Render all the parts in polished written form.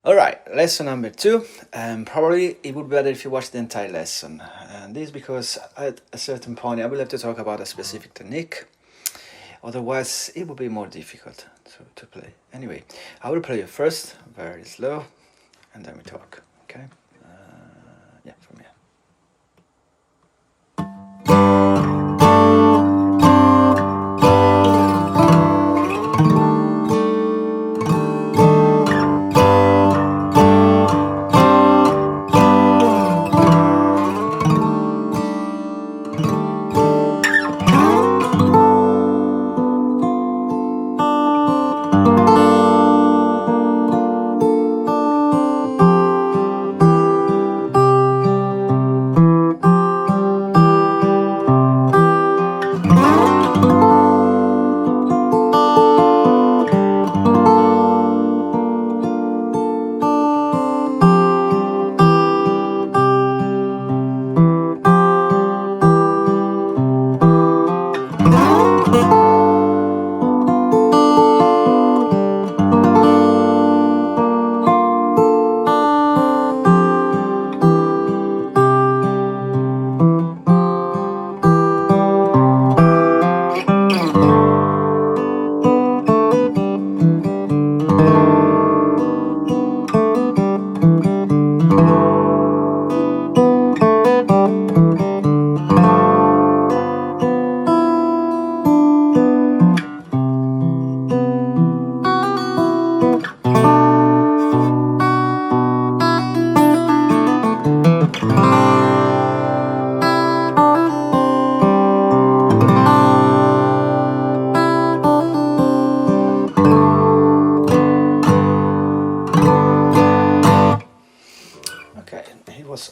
Alright, lesson number 2. Probably it would be better if you watch the entire lesson. And this is because at a certain point I will have to talk about a specific technique. Otherwise, it would be more difficult to play. Anyway, I will play it first, very slow, and then we talk. Okay? Yeah, from here.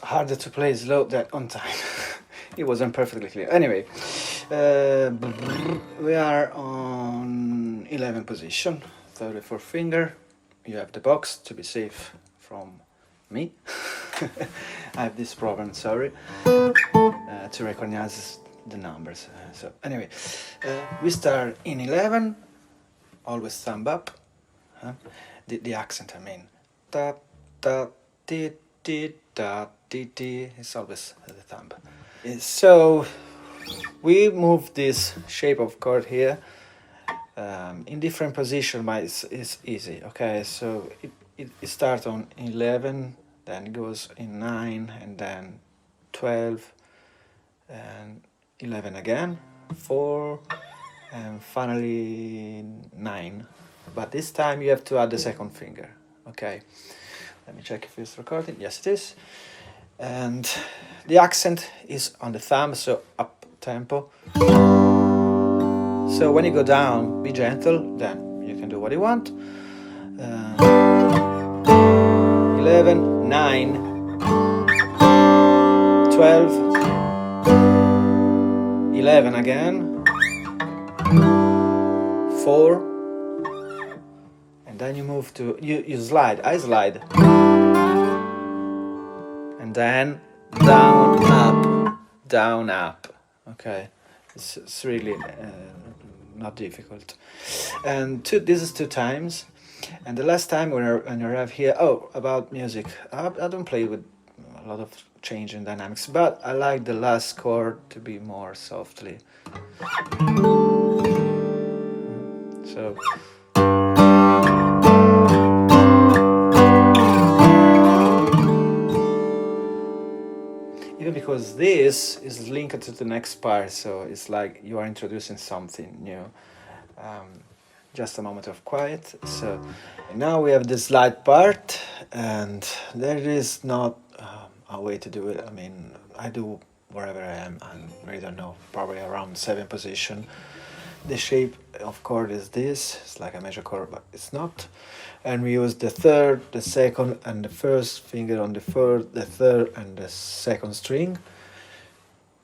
Harder to play slow than on time. It wasn't perfectly clear. Anyway, we are on 11 position, 34th finger. You have the box to be safe from me. I have this problem, sorry, to recognize the numbers. So anyway, we start in 11, always thumb up. The accent, I mean. Ta ta ti ti ta ti ti. It's always the thumb. So we move this shape of chord here in different position, but it's easy. Okay, so it starts on 11, then goes in 9, and then 12, and 11 again, 4, and finally 9. But this time you have to add the second finger. Okay, let me check if it's recording. Yes, it is. And the accent is on the thumb, so up tempo. So when you go down, be gentle, then you can do what you want. 11, 9, 12, 11 again, 4, and then you move to, you slide, I slide, and then down, up, okay, it's really not difficult, and this is 2 times, and the last time when I arrive here, about music, I don't play with a lot of change in dynamics, but I like the last chord to be more softly, so even because this is linked to the next part, so it's like you are introducing something new. Just a moment of quiet. So now we have the slide part, and there is not a way to do it. I mean, I do wherever I am. I really don't know, probably around 7 position. The shape of chord is this. It's like a major chord, but it's not. And we use the third, the second, and the first finger on the third, and the second string.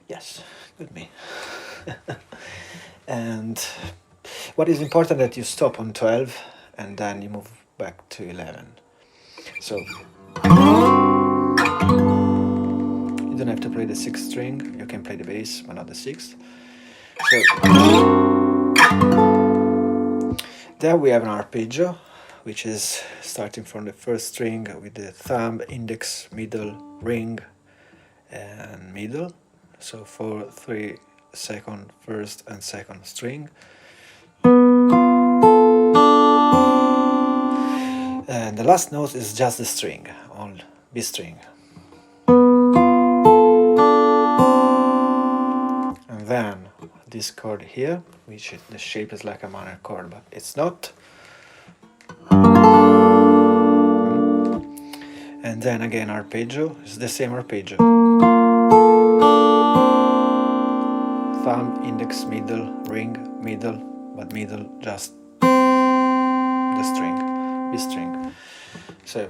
Yes, good me. And what is important that you stop on 12 and then you move back to 11. So you don't have to play the 6th string, you can play the bass but not the 6th. So there we have an arpeggio which is starting from the first string with the thumb, index, middle, ring, and middle. So 4, 3, second, first, and second string. And the last note is just the string on B string. And then this chord here, which the shape is like a minor chord, but it's not. And then again arpeggio, it's the same arpeggio. Thumb, index, middle, ring, middle, but middle just the string, B string. So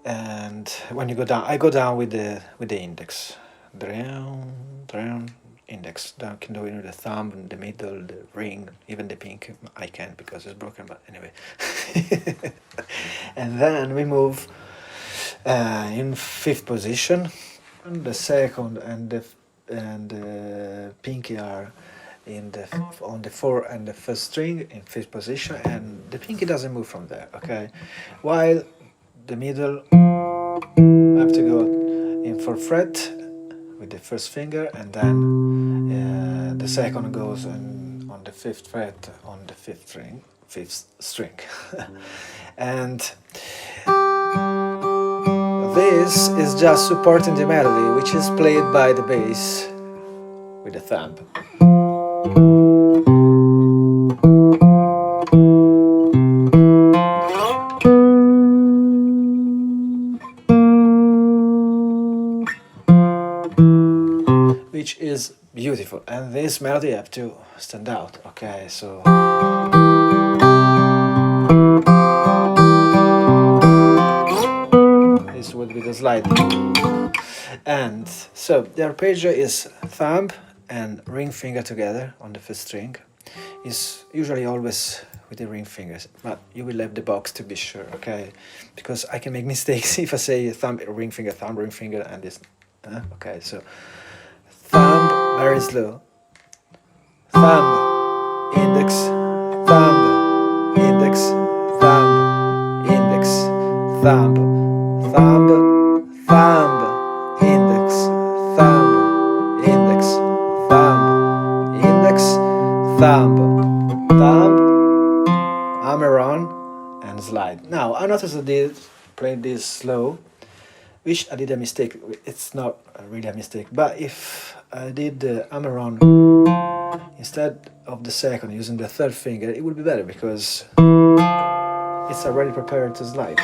and when you go down, I go down with the index. Down, index. Down, can do it with the thumb, the middle, the ring, even the pink. I can't because it's broken, but anyway. And then we move in 5th position. And the second and the pinky are on the 4 and the 1st string in 5th position, and the pinky doesn't move from there. Okay, while the middle I have to go in 4th fret with the 1st finger, and then the second goes on the 5th fret on the 5th string. And this is just supporting the melody, which is played by the bass with the thumb. Which is beautiful, and this melody have to stand out. Okay, so this would be the slide. And so the arpeggio is thumb and ring finger together on the 1st string. Is usually always with the ring fingers, but you will have the box to be sure, okay? Because I can make mistakes if I say thumb, ring finger, and this. Okay, so thumb, very slow. Thumb, index, thumb, index, thumb, index, thumb, thumb, thumb, index, thumb, index, thumb, index, thumb, thumb, hammer on, and slide. Now, I noticed I did play this slow, which I did a mistake. It's not really a mistake, but if I did the hammer on instead of the second, using the 3rd finger, it would be better because it's already prepared to slide.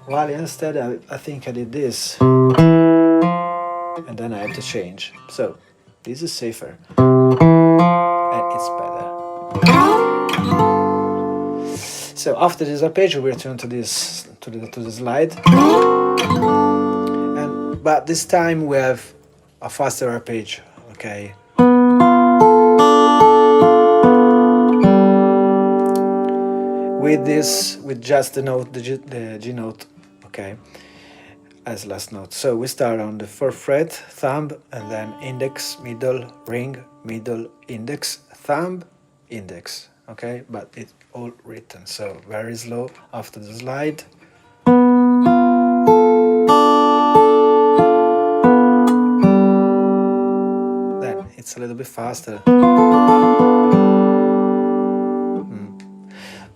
While instead I think I did this, and then I have to change. So this is safer, and it's better. So after this arpeggio, we return to this to the slide, but this time we have a faster arpeggio. Okay. With just the note, the G note, okay, as last note. So we start on the 4th fret, thumb, and then index, middle, ring, middle, index, thumb, index, okay, but it's all written, so very slow after the slide. Then it's a little bit faster.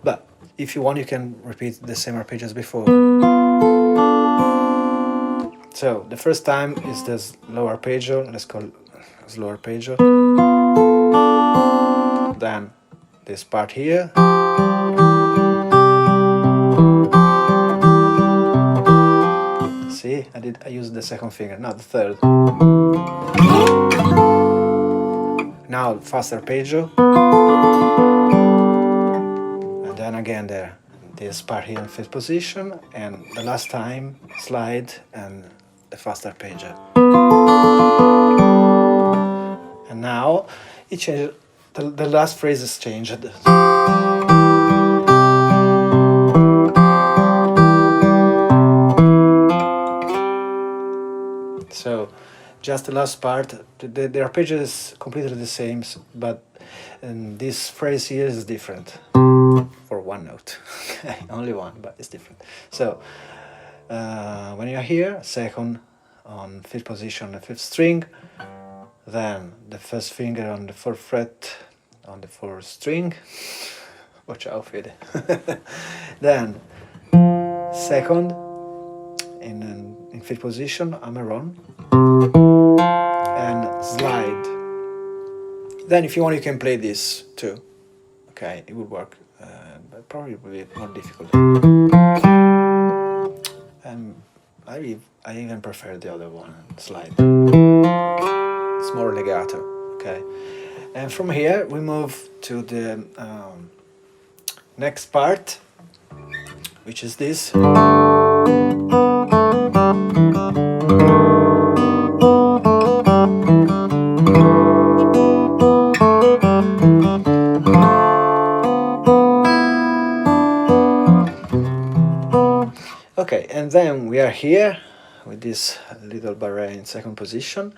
But if you want, you can repeat the same arpeggio as before. So the first time is the slow arpeggio, let's call it slow arpeggio. Then this part here. See, I used the 2nd finger, not the 3rd. Now fast arpeggio. And then again there. This part here in 5th position, and the last time slide and the fast arpeggio. And now it changes. The last phrase is changed. just the last part. The arpeggio is completely the same, but this phrase here is different for one note. Only one, but it's different. So when you're here, second on fifth position, the fifth string, then the first finger on the fourth fret on the fourth string. Watch out, Fede. Then second in fifth position, hammer on and slide. Then if you want, you can play this too. Okay, it would work, but probably it will be more difficult. I even prefer the other one, slide. It's more legato. Okay, and from here we move to the next part, which is this. Okay, and then we are here with this little barré in second position,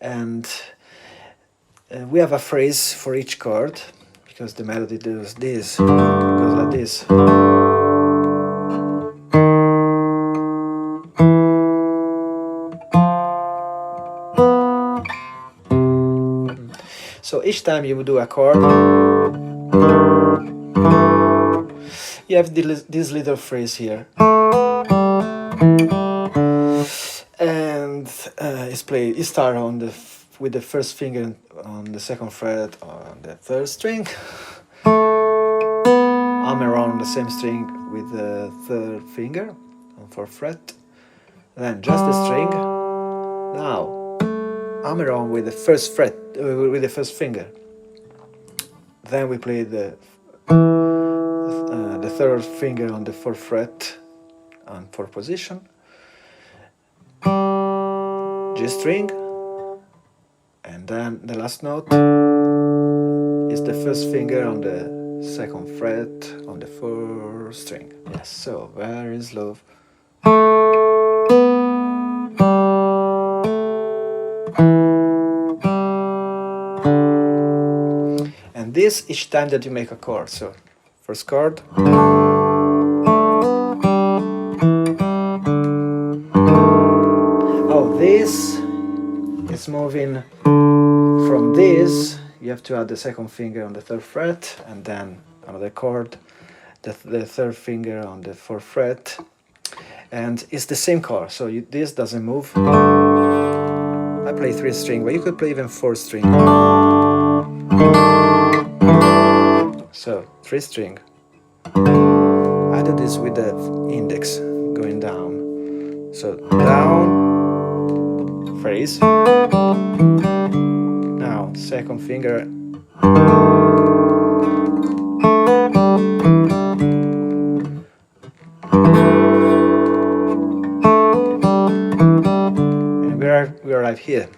and we have a phrase for each chord, because the melody does this, goes like this. So each time you do a chord, you have this little phrase here. And it starts with the first finger on the second fret on the third string, hammer on the same string with the third finger on fourth fret, then just the string. Now hammer on with the first fret with the first finger. Then we play the third finger on the fourth fret on fourth position. G string, and then the last note is the first finger on the second fret on the fourth string. Yes, so where is love? And this each time that you make a chord. So first chord. This is moving from this, you have to add the second finger on the third fret, and then another chord, the third finger on the fourth fret, and it's the same chord, so this doesn't move. I play 3 string, but you could play even 4 string. So 3 string. I do this with the index going down. So down, phrase. Now second finger. And we arrive here.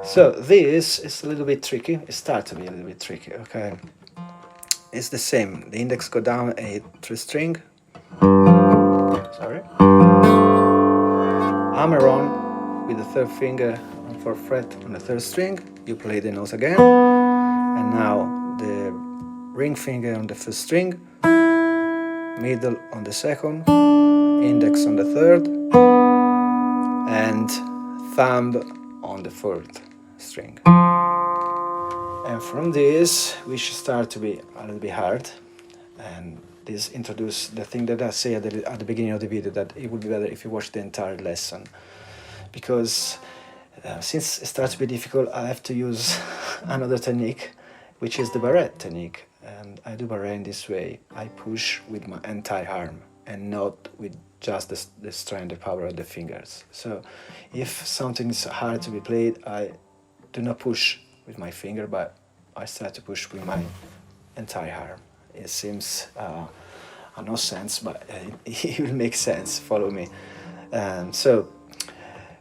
So this is a little bit tricky. It starts to be a little bit tricky. Okay. It's the same. The index go down a 3 string. Sorry. Hammer on with the third finger on 4th fret on the third string. You play the notes again. And now the ring finger on the first string, middle on the second, index on the third, and thumb on the fourth string. And from this, we should start to be a little bit hard. And this introduce the thing that I say at the beginning of the video, that it would be better if you watch the entire lesson. Because since it starts to be difficult, I have to use another technique, which is the barré technique. And I do barré in this way. I push with my entire arm and not with just the strength, the power of the fingers. So if something is hard to be played, I do not push with my finger, but I start to push with my entire arm. It seems no sense, but it will make sense. Follow me. So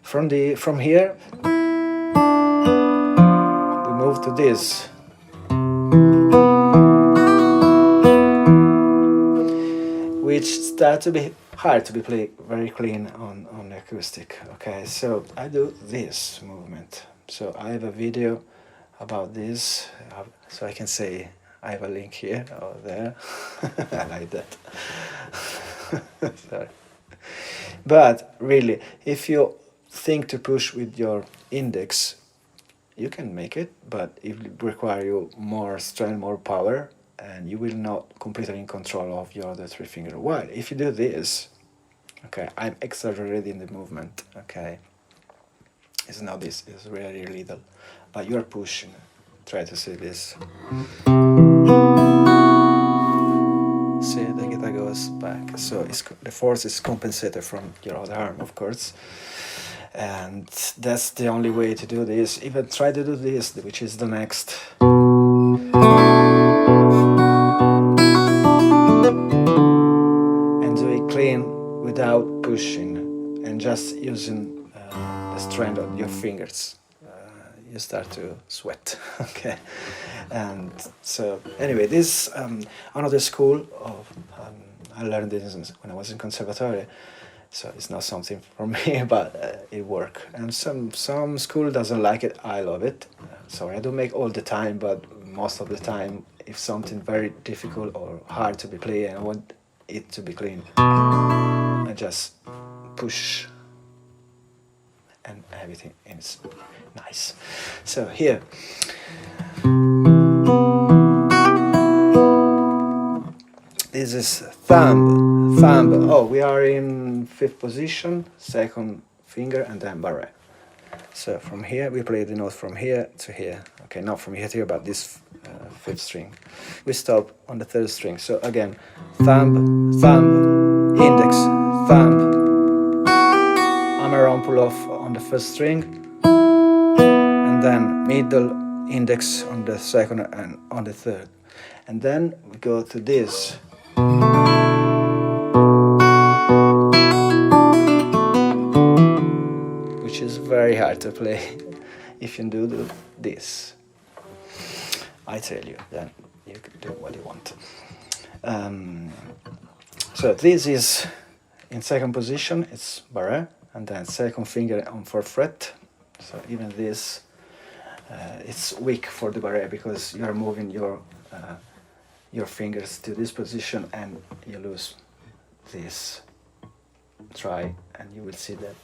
from here we move to this, which start to be hard to be played very clean on the acoustic. Okay, so I do this movement. So I have a video about this, so I can say I have a link here or there. I like that. Sorry. But really, if you think to push with your index, you can make it, but it will require you more strength, more power, and you will not completely in control of your other three finger. While if you do this, okay, I'm exaggerating the movement, okay, it's not this, it's really little, but you're pushing. Try to see this. See, the guitar goes back, so the force is compensated from your other arm, of course, and that's the only way to do this. Even try to do this, which is the next. Without pushing and just using the strength of your fingers, you start to sweat. Okay, and so anyway, this another school of I learned this when I was in conservatory, so it's not something for me, but it worked. And some school doesn't like it. I love it. So I don't make all the time, but most of the time, if something very difficult or hard to be played and I want it to be clean, I just push and everything is nice. So here, this is thumb. Oh, we are in 5th position, 2nd finger, and then barré. So from here we play the note from here to here. Okay, not from here to here, but this 5th string. We stop on the 3rd string. So again, thumb, index, thumb, hammer on, pull off on the 1st string, and then middle, index on the 2nd and on the 3rd. And then we go to this. Which is very hard to play if you do this. I tell you, then you can do what you want. So this is in 2nd position, it's barré, and then 2nd finger on 4th fret. So even this, it's weak for the barré because you are moving your fingers to this position and you lose this. Try and you will see that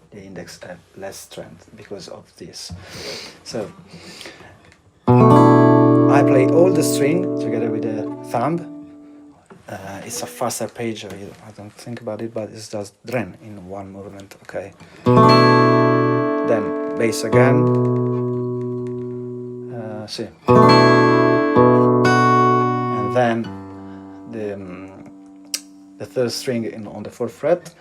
the index have less strength because of this. So I play all the string together with the thumb. It's a faster page, I don't think about it, but it's just dren in one movement, okay? Then bass again, see. And then the 3rd string on the 4th fret.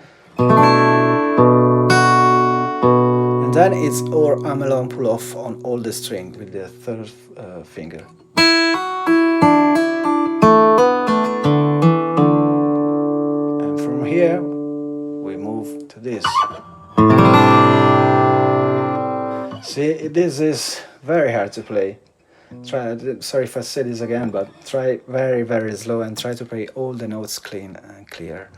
And then it's or hammer on, pull off on all the string with the 3rd finger. Here we move to this. See, this is very hard to play. Sorry if I say this again, but try very, very slow and try to play all the notes clean and clear.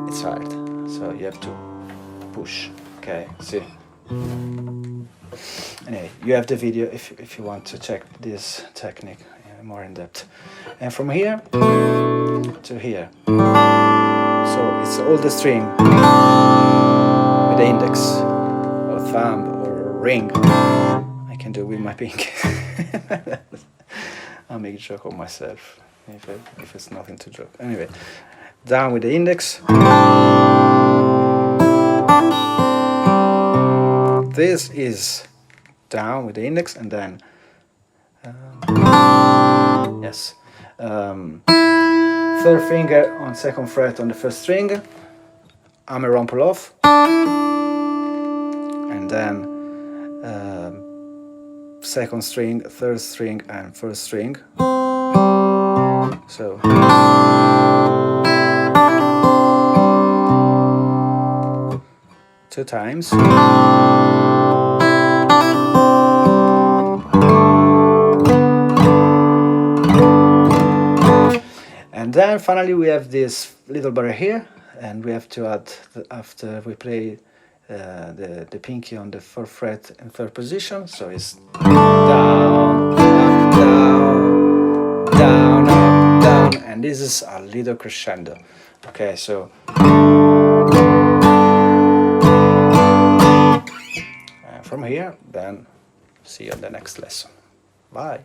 It's hard, so you have to push. Okay, see. Anyway, you have the video if you want to check this technique more in depth. And from here to here, so it's all the string with the index or thumb or ring. I can do with my pinky. I'll make a joke of myself if it's nothing to joke. Anyway, down with the index. This is down with the index, and then yes, 3rd finger on 2nd fret on the 1st string, hammer on, pull off, and then 2nd string, 3rd string, and 1st string. So two times. then finally we have this little bar here, and we have to add, after we play the pinky on the 4th fret in 3rd position, so it's down, up, down, down, up, down, and this is a little crescendo. Okay, so from here, then see you on the next lesson. Bye.